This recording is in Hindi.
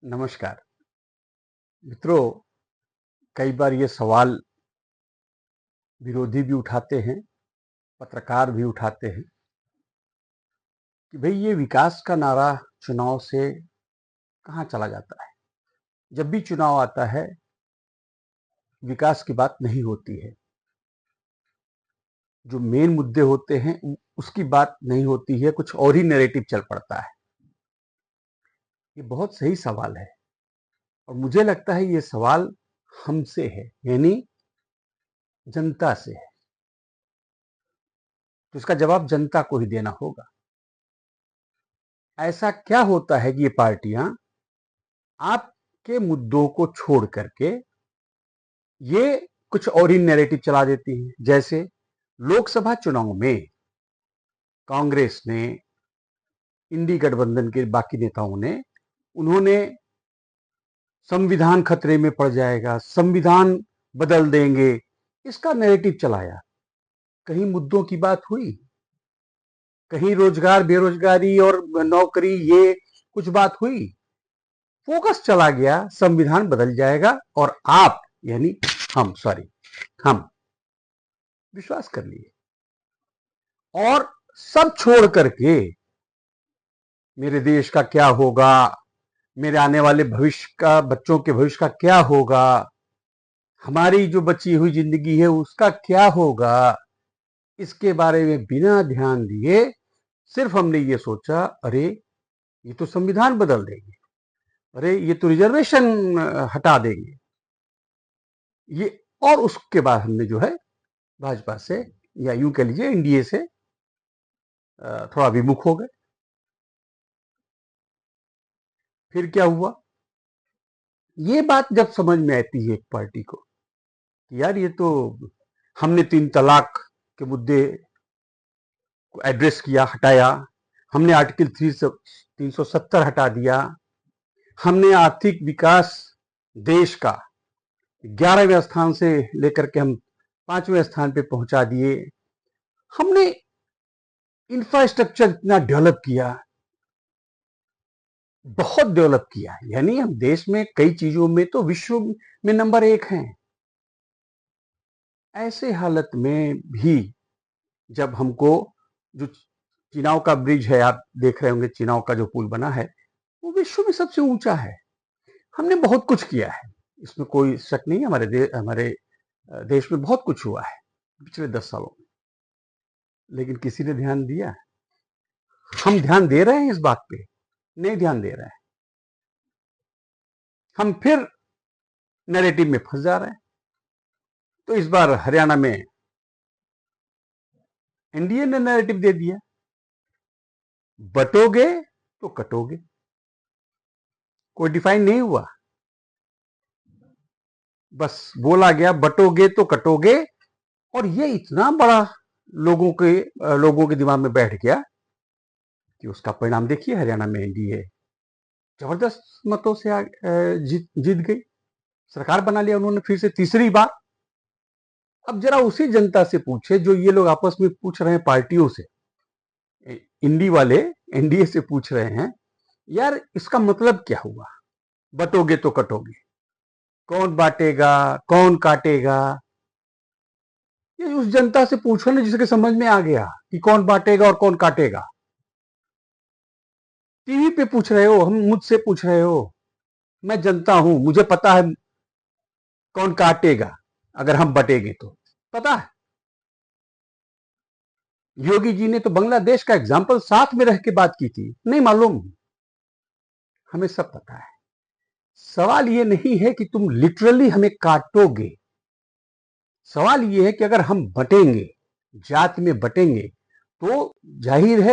नमस्कार मित्रों। कई बार ये सवाल विरोधी भी उठाते हैं, पत्रकार भी उठाते हैं कि भाई ये विकास का नारा चुनाव से कहाँ चला जाता है। जब भी चुनाव आता है विकास की बात नहीं होती है, जो मेन मुद्दे होते हैं उसकी बात नहीं होती है, कुछ और ही नैरेटिव चल पड़ता है। ये बहुत सही सवाल है और मुझे लगता है ये सवाल हमसे है, यानी जनता से है, तो इसका जवाब जनता को ही देना होगा। ऐसा क्या होता है कि ये पार्टियां आपके मुद्दों को छोड़ करके ये कुछ और ही नैरेटिव चला देती हैं। जैसे लोकसभा चुनाव में कांग्रेस ने, इंडी गठबंधन के बाकी नेताओं ने, उन्होंने संविधान खतरे में पड़ जाएगा, संविधान बदल देंगे, इसका नैरेटिव चलाया। कहीं मुद्दों की बात हुई? कहीं रोजगार, बेरोजगारी और नौकरी, ये कुछ बात हुई? फोकस चला गया संविधान बदल जाएगा और आप यानी हम विश्वास कर लिए और सब छोड़ करके मेरे देश का क्या होगा, मेरे आने वाले भविष्य का, बच्चों के भविष्य का क्या होगा, हमारी जो बची हुई जिंदगी है उसका क्या होगा, इसके बारे में बिना ध्यान दिए सिर्फ हमने ये सोचा, अरे ये तो संविधान बदल देंगे, अरे ये तो रिजर्वेशन हटा देंगे, ये। और उसके बाद हमने जो है भाजपा से, या यूं कह लीजिए एनडीए से थोड़ा विमुख हो गए। फिर क्या हुआ? ये बात जब समझ में आती है एक पार्टी को कि यार ये तो हमने 3 तलाक के मुद्दे को एड्रेस किया, हटाया, हमने आर्टिकल 370 हटा दिया, हमने आर्थिक विकास देश का 11वें स्थान से लेकर के हम 5वें स्थान पे पहुंचा दिए, हमने इंफ्रास्ट्रक्चर इतना डेवलप किया, बहुत डेवलप किया, यानी हम देश में कई चीजों में तो विश्व में नंबर 1 हैं। ऐसे हालत में भी जब हमको, जो चिनाव का ब्रिज है, आप देख रहे होंगे चिनाव का जो पुल बना है वो विश्व में सबसे ऊंचा है। हमने बहुत कुछ किया है, इसमें कोई शक नहीं। हमारे देश में बहुत कुछ हुआ है पिछले 10 सालों में, लेकिन किसी ने ध्यान दिया? हम ध्यान दे रहे हैं इस बात पे? नहीं ध्यान दे रहे हैं। हम फिर नैरेटिव में फंस जा रहे हैं। तो इस बार हरियाणा में एनडीए ने नैरेटिव दे दिया, बटोगे तो कटोगे। कोई डिफाइन नहीं हुआ, बस बोला गया बटोगे तो कटोगे। और ये इतना बड़ा लोगों के दिमाग में बैठ गया कि उसका परिणाम देखिए, हरियाणा में एनडीए जबरदस्त मतों से जीत गई, सरकार बना लिया उन्होंने फिर से तीसरी बार। अब जरा उसी जनता से पूछे जो ये लोग आपस में पूछ रहे हैं, पार्टियों से, इंडी वाले एनडीए से पूछ रहे हैं, यार इसका मतलब क्या हुआ? बटोगे तो कटोगे, कौन बांटेगा, कौन काटेगा? ये उस जनता से पूछो ना जिसके समझ में आ गया कि कौन बांटेगा और कौन काटेगा। टीवी पे पूछ रहे हो, हम मुझसे पूछ रहे हो। मैं जनता हूं, मुझे पता है कौन काटेगा अगर हम बटेंगे तो, पता है। योगी जी ने तो बांग्लादेश का एग्जाम्पल साथ में रह के बात की थी, नहीं मालूम? हमें सब पता है। सवाल ये नहीं है कि तुम लिटरली हमें काटोगे, सवाल ये है कि अगर हम बटेंगे, जात में बटेंगे, तो जाहिर है